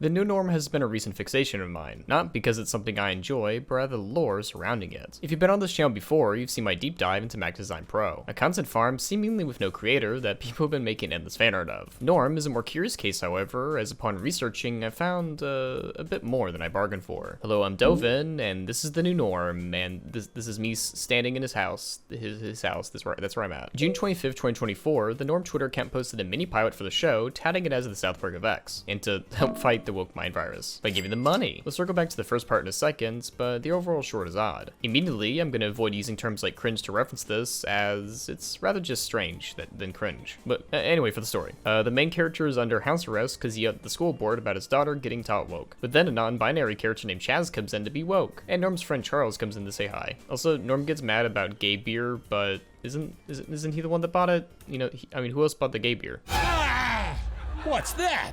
The new norm has been a recent fixation of mine, not because it's something I enjoy, but rather the lore surrounding it. If you've been on this channel before, you've seen my deep dive into Mac Design Pro, a content farm seemingly with no creator that people have been making endless fan art of. Norm is a more curious case, however, as upon researching, I found a bit more than I bargained for. Hello, I'm Dovin, and this is the new norm, and this is me standing in his house, his house, that's where I'm at. June 25th, 2024, the Norm Twitter account posted a mini pilot for the show, touting it as the South Park of X, and to help fight the woke mind virus by giving them money. We'll circle back to the first part in a second, but the overall short is odd. Immediately, I'm going to avoid using terms like cringe to reference this, as it's rather just strange than cringe. But anyway, for the story. The main character is under house arrest because he yelled at the school board about his daughter getting taught woke. But then a non-binary character named Chaz comes in to be woke, and Norm's friend Charles comes in to say hi. Also, Norm gets mad about gay beer, but isn't he the one that bought it? You know, who else bought the gay beer? Ah! What's that?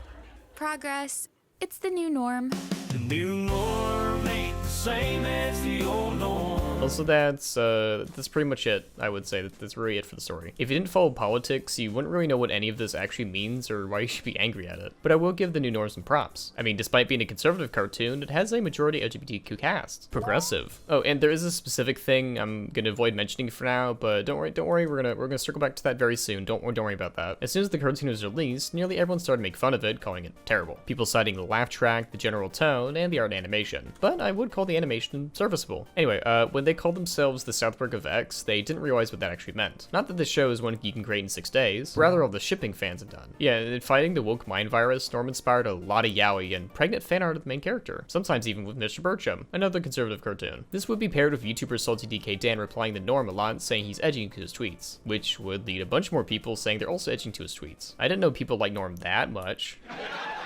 Progress. It's the new norm. The new norm ain't the same as the old norm. Also, that's pretty much it. I would say that's really it for the story. If you didn't follow politics, you wouldn't really know what any of this actually means or why you should be angry at it. But I will give the new norm some props. I mean, despite being a conservative cartoon, it has a majority LGBTQ cast. Progressive. Oh, and there is a specific thing I'm gonna avoid mentioning for now, but don't worry, we're gonna circle back to that very soon. Don't worry about that. As soon as the cartoon was released, nearly everyone started to make fun of it, calling it terrible. People citing the laugh track, the general tone, and the art and animation. But I would call the animation serviceable. Anyway, when they called themselves the South Park of X, they didn't realize what that actually meant. Not that the show is one you can create in 6 days, rather all the shipping fans have done. Yeah, in fighting the woke mind virus, Norm inspired a lot of yaoi and pregnant fan art of the main character, sometimes even with Mr. Burcham, another conservative cartoon. This would be paired with YouTuber Salty DK Dan replying to Norm a lot, saying he's edging to his tweets, which would lead a bunch more people saying they're also edging to his tweets. I didn't know people like Norm that much.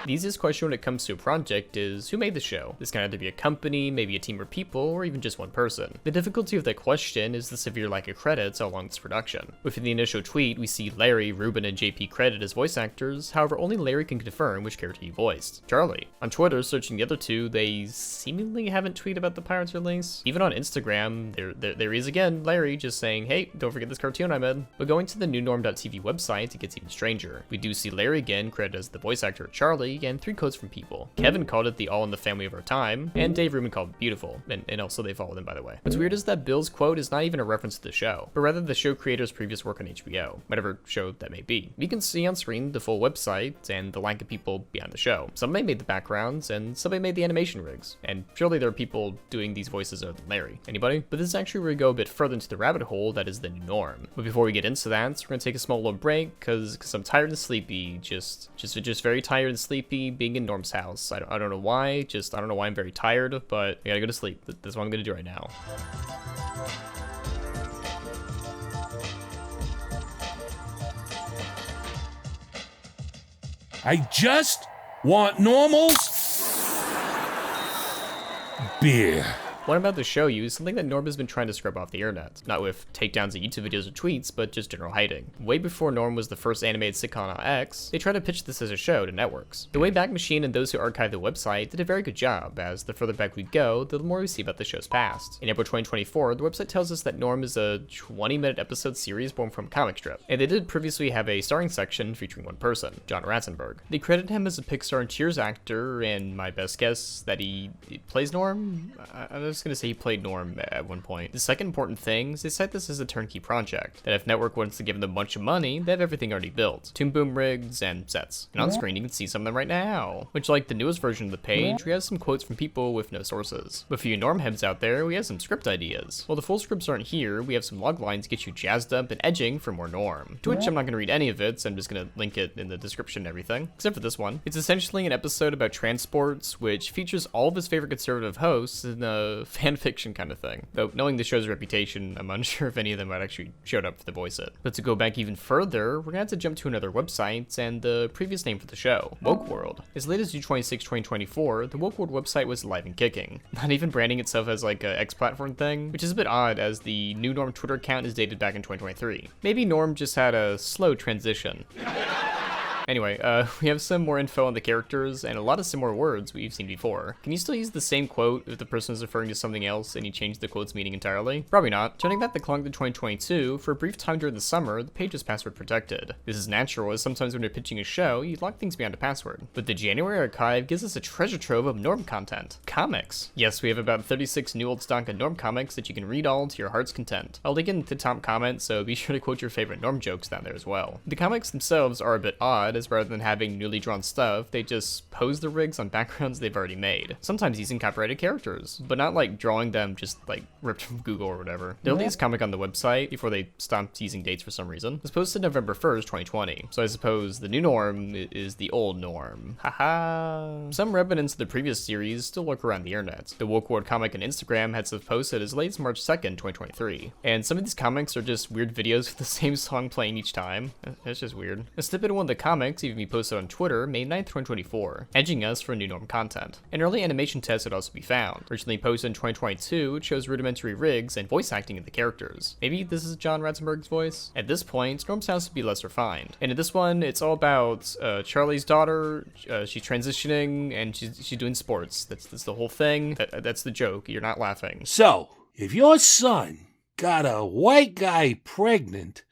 The easiest question when it comes to a project is, who made the show? This can either be a company, maybe a team of people, or even just one person. The difficulty of that question is the severe lack of credits along its production. Within the initial tweet, we see Larry, Ruben, and JP credited as voice actors, however only Larry can confirm which character he voiced. Charlie. On Twitter, searching the other two, they seemingly haven't tweeted about the pirate's release. Even on Instagram, there he is again, Larry, just saying, hey, don't forget this cartoon I'm in. But going to the newnorm.tv website, it gets even stranger. We do see Larry again credited as the voice actor of Charlie, and 3 quotes from people. Kevin called it the all in the family of our time, and Dave Rubin called it beautiful, and also they followed him, by the way. What's weird is that Bill's quote is not even a reference to the show, but rather the show creator's previous work on HBO, whatever show that may be. We can see on screen the full website and the lack of people behind the show. Somebody made the backgrounds, and somebody made the animation rigs, and surely there are people doing these voices other than Larry. Anybody? But this is actually where we go a bit further into the rabbit hole that is the new norm. But before we get into that, we're gonna take a small little break, cause I'm tired and sleepy, just very tired and sleepy, being in Norm's house. I don't know why, I don't know why I'm very tired, but I gotta go to sleep. That's what I'm gonna do right now. I just want normals beer. What I'm about to show you is something that Norm has been trying to scrub off the internet. Not with takedowns of YouTube videos or tweets, but just general hiding. Way before Norm was the first animated sitcom on X, they tried to pitch this as a show to networks. The Wayback Machine and those who archived the website did a very good job, as the further back we go, the more we see about the show's past. In April 2024, the website tells us that Norm is a 20-minute episode series born from a comic strip, and they did previously have a starring section featuring one person, John Ratzenberg. They credit him as a Pixar and Cheers actor, and my best guess that he plays Norm? I'm just gonna say he played Norm at one point. The second important thing is they cite this as a turnkey project, that if network wants to give them a bunch of money, they have everything already built. Toon Boom rigs and sets. And on screen you can see some of them right now. Which, like the newest version of the page, we have some quotes from people with no sources. But for you Norm heads out there, we have some script ideas. While the full scripts aren't here, we have some log lines to get you jazzed up and edging for more Norm. To which I'm not going to read any of it, so I'm just going to link it in the description and everything. Except for this one. It's essentially an episode about transports, which features all of his favorite conservative hosts in a fanfiction kind of thing. Though, knowing the show's reputation, I'm unsure if any of them had actually showed up to voice it. But to go back even further, we're gonna have to jump to another website and the previous name for the show, Woke World. As late as June 26, 2024, the Woke World website was alive and kicking, not even branding itself as like a X-platform thing, which is a bit odd as the new Norm Twitter account is dated back in 2023. Maybe Norm just had a slow transition. Anyway, we have some more info on the characters and a lot of similar words we've seen before. Can you still use the same quote if the person is referring to something else and you change the quote's meaning entirely? Probably not. Turning back the clock to 2022, for a brief time during the summer, the page is password protected. This is natural, as sometimes when you're pitching a show, you lock things behind a password. But the January archive gives us a treasure trove of norm content. Comics. Yes, we have about 36 new old stock of norm comics that you can read all to your heart's content. I'll link in the top comment, so be sure to quote your favorite norm jokes down there as well. The comics themselves are a bit odd, as rather than having newly drawn stuff, they just pose the rigs on backgrounds they've already made. Sometimes using copyrighted characters, but not like drawing them just like ripped from Google or whatever. They'll release comic on the website before they stopped using dates for some reason. It was posted November 1st, 2020, so I suppose the new norm is the old norm. Haha. Some remnants of the previous series still lurk around the internet. The Woke World comic on Instagram had stuff posted as late as March 2nd, 2023. And some of these comics are just weird videos with the same song playing each time. That's just weird. A snippet of one of the comics even be posted on Twitter May 9th, 2024, edging us for new norm content. An early animation test would also be found. Originally posted in 2022, it shows rudimentary rigs and voice acting of the characters. Maybe this is John Ratzenberg's voice? At this point, Norm sounds to be less refined. And in this one, it's all about Charlie's daughter. She's transitioning and she's doing sports. That's the whole thing. That's the joke. You're not laughing. So, if your son got a white guy pregnant,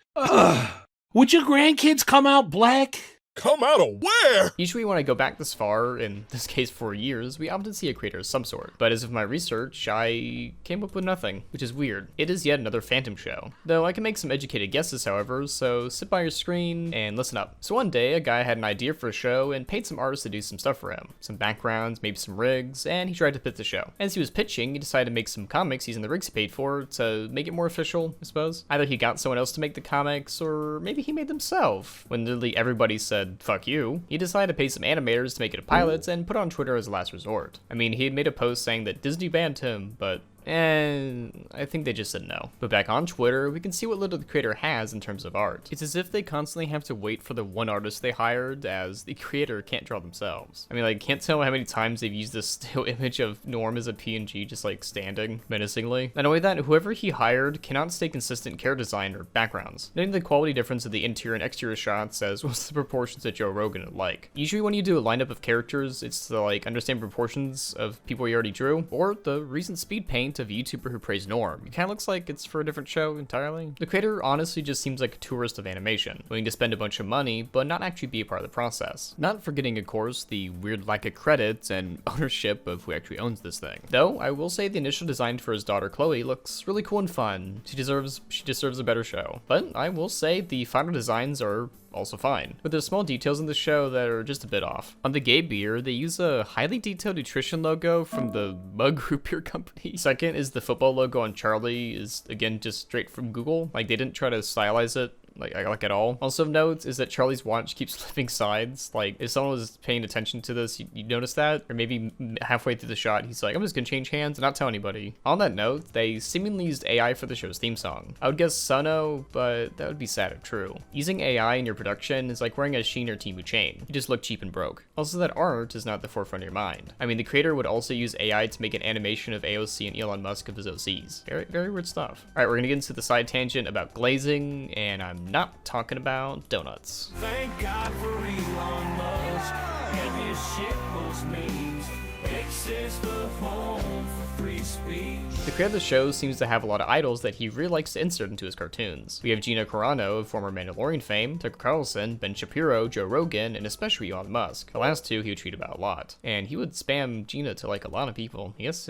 would your grandkids come out black? Come out of where? Usually when I go back this far, in this case 4 years, we often see a creator of some sort. But as of my research, I came up with nothing, which is weird. It is yet another Phantom show. Though I can make some educated guesses, however, so sit by your screen and listen up. So one day, a guy had an idea for a show and paid some artists to do some stuff for him. Some backgrounds, maybe some rigs, and he tried to pitch the show. As he was pitching, he decided to make some comics using the rigs he paid for to make it more official, I suppose. Either he got someone else to make the comics, or maybe he made them himself. When literally everybody said, fuck you, he decided to pay some animators to make it a pilot and put it on Twitter as a last resort. I mean, he had made a post saying that Disney banned him, but and I think they just said no. But back on Twitter, we can see what little the creator has in terms of art. It's as if they constantly have to wait for the one artist they hired, as the creator can't draw themselves. I mean, like, can't tell how many times they've used this still image of Norm as a PNG just like standing menacingly. Not only that, whoever he hired cannot stay consistent character design or backgrounds. Noting the quality difference of the interior and exterior shots as well as the proportions that Joe Rogan would like. Usually when you do a lineup of characters, it's to like understand proportions of people you already drew, or the recent speed paint of a YouTuber who praised Norm. It kind of looks like it's for a different show entirely. The creator honestly just seems like a tourist of animation, willing to spend a bunch of money, but not actually be a part of the process. Not forgetting, of course, the weird lack of credits and ownership of who actually owns this thing. Though, I will say the initial design for his daughter Chloe looks really cool and fun. She deserves a better show. But I will say the final designs are also fine, but there's small details in the show that are just a bit off. On the gay beer, they use a highly detailed nutrition logo from the Mug Root Beer Company. Second is the football logo on Charlie is, again, just straight from Google. Like, they didn't try to stylize it like at all. Also of note is that Charlie's watch keeps flipping sides. Like, if someone was paying attention to this, you notice that? Or maybe halfway through the shot, he's like, I'm just gonna change hands and not tell anybody. On that note, they seemingly used AI for the show's theme song. I would guess Suno, but that would be sad if true. Using AI in your production is like wearing a Sheen or Temu chain. You just look cheap and broke. Also, that art is not at the forefront of your mind. I mean, the creator would also use AI to make an animation of AOC and Elon Musk of his OCs. Very, very weird stuff. Alright, we're gonna get into the side tangent about glazing, and I'm not talking about donuts. Thank God for Elon Musk. Heavy as shit post memes. X is the home for free speech. The creator of the show seems to have a lot of idols that he really likes to insert into his cartoons. We have Gina Carano of former Mandalorian fame, Tucker Carlson, Ben Shapiro, Joe Rogan, and especially Elon Musk. The last two he would tweet about a lot. And he would spam Gina to like a lot of people. I guess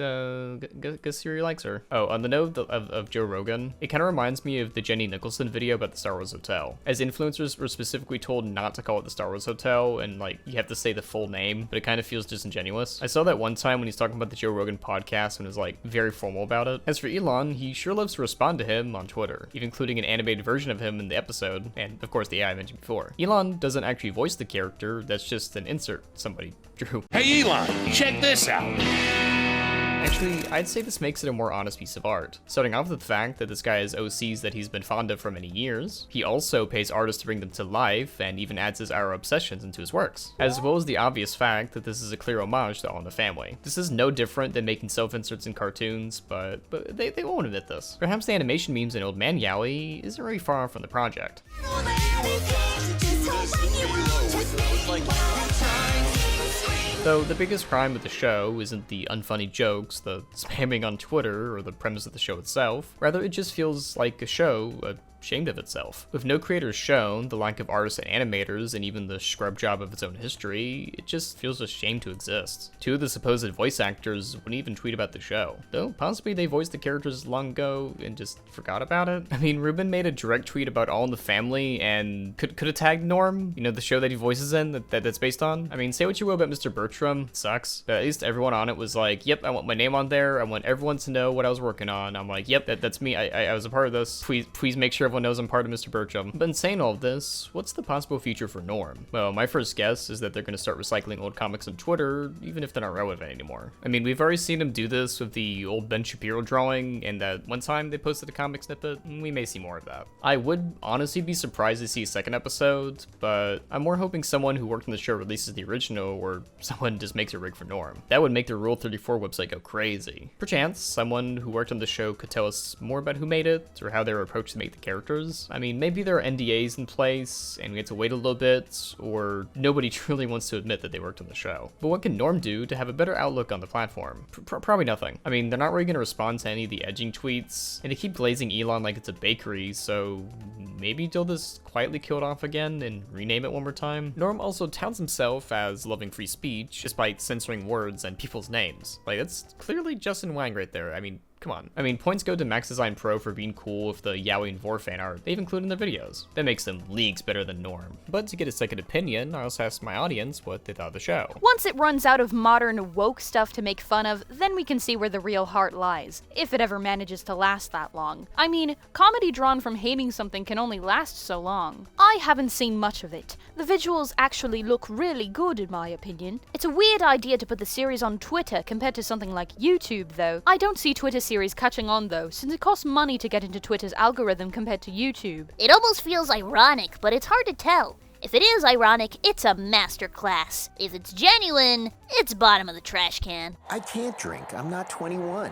Siri likes her. Oh, on the note of Joe Rogan, it kind of reminds me of the Jenny Nicholson video about the Star Wars Hotel. As influencers were specifically told not to call it the Star Wars Hotel, and like, you have to say the full name, but it kind of feels disingenuous. I saw that one time when he's talking about the Joe Rogan podcast and was like very formal about it. As for Elon, he sure loves to respond to him on Twitter, even including an animated version of him in the episode, and of course the AI I mentioned before. Elon doesn't actually voice the character, that's just an insert somebody drew. Hey Elon, check this out. Actually, I'd say this makes it a more honest piece of art. Starting off with the fact that this guy has OCs that he's been fond of for many years. He also pays artists to bring them to life, and even adds his Arrow obsessions into his works. As well as the obvious fact that this is a clear homage to All in the Family. This is no different than making self-inserts in cartoons, but they won't admit this. Perhaps the animation memes in Old Man Yowie isn't really far from the project. Just hold on, you won't just Though the biggest crime with the show isn't the unfunny jokes, the spamming on Twitter, or the premise of the show itself. Rather, it just feels like a show ashamed of itself. With no creators shown, the lack of artists and animators, and even the scrub job of its own history, it just feels ashamed to exist. Two of the supposed voice actors wouldn't even tweet about the show, though possibly they voiced the characters long ago and just forgot about it. I mean, Ruben made a direct tweet about All in the Family and could have tagged Norm, you know, the show that he voices in that's based on. I mean, say what you will about Mr. Bertram, it sucks, but at least everyone on it was like, yep, I want my name on there, I want everyone to know what I was working on. I'm like, yep, that's me, I was a part of this, please make sure everyone knows I'm part of Mr. Bertram. But in saying all of this, what's the possible future for Norm? Well, my first guess is that they're going to start recycling old comics on Twitter, even if they're not relevant anymore. I mean, we've already seen them do this with the old Ben Shapiro drawing, and that one time they posted a comic snippet, and we may see more of that. I would honestly be surprised to see a second episode, but I'm more hoping someone who worked on the show releases the original, or someone just makes a rig for Norm. That would make the Rule 34 website go crazy. Perchance, someone who worked on the show could tell us more about who made it, or how they were approached to make the characters. I mean, maybe there are NDAs in place, and we have to wait a little bit, or nobody truly wants to admit that they worked on the show. But what can Norm do to have a better outlook on the platform? Probably nothing. I mean, they're not really going to respond to any of the edging tweets, and they keep glazing Elon like it's a bakery, so maybe they'll just quietly kill it off again and rename it one more time. Norm also touts himself as loving free speech, despite censoring words and people's names. Like, that's clearly Justin Wang right there. I mean, come on. I mean, points go to Max Design Pro for being cool with the Yaoi and Vor fan art they've included in their videos. That makes them leagues better than Norm. But to get a second opinion, I also asked my audience what they thought of the show. Once it runs out of modern woke stuff to make fun of, then we can see where the real heart lies, if it ever manages to last that long. I mean, comedy drawn from hating something can only last so long. I haven't seen much of it. The visuals actually look really good in my opinion. It's a weird idea to put the series on Twitter compared to something like YouTube though. I don't see Twitter series catching on though, since it costs money to get into Twitter's algorithm compared to YouTube. It almost feels ironic, but it's hard to tell. If it is ironic, it's a masterclass. If it's genuine, it's bottom of the trash can. I can't drink. I'm not 21.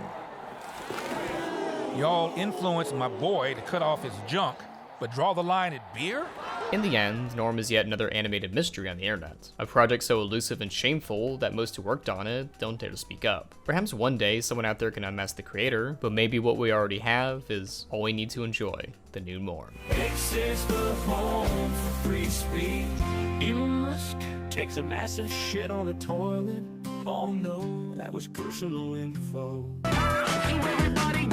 Y'all influenced my boy to cut off his junk, but draw the line at beer? In the end, Norm is yet another animated mystery on the internet. A project so elusive and shameful that most who worked on it don't dare to speak up. Perhaps one day someone out there can unmask the creator, but maybe what we already have is all we need to enjoy, the new Norm. X is the home for free speech. Elon Musk takes a massive shit on the toilet. Oh no, that was personal info. Everybody,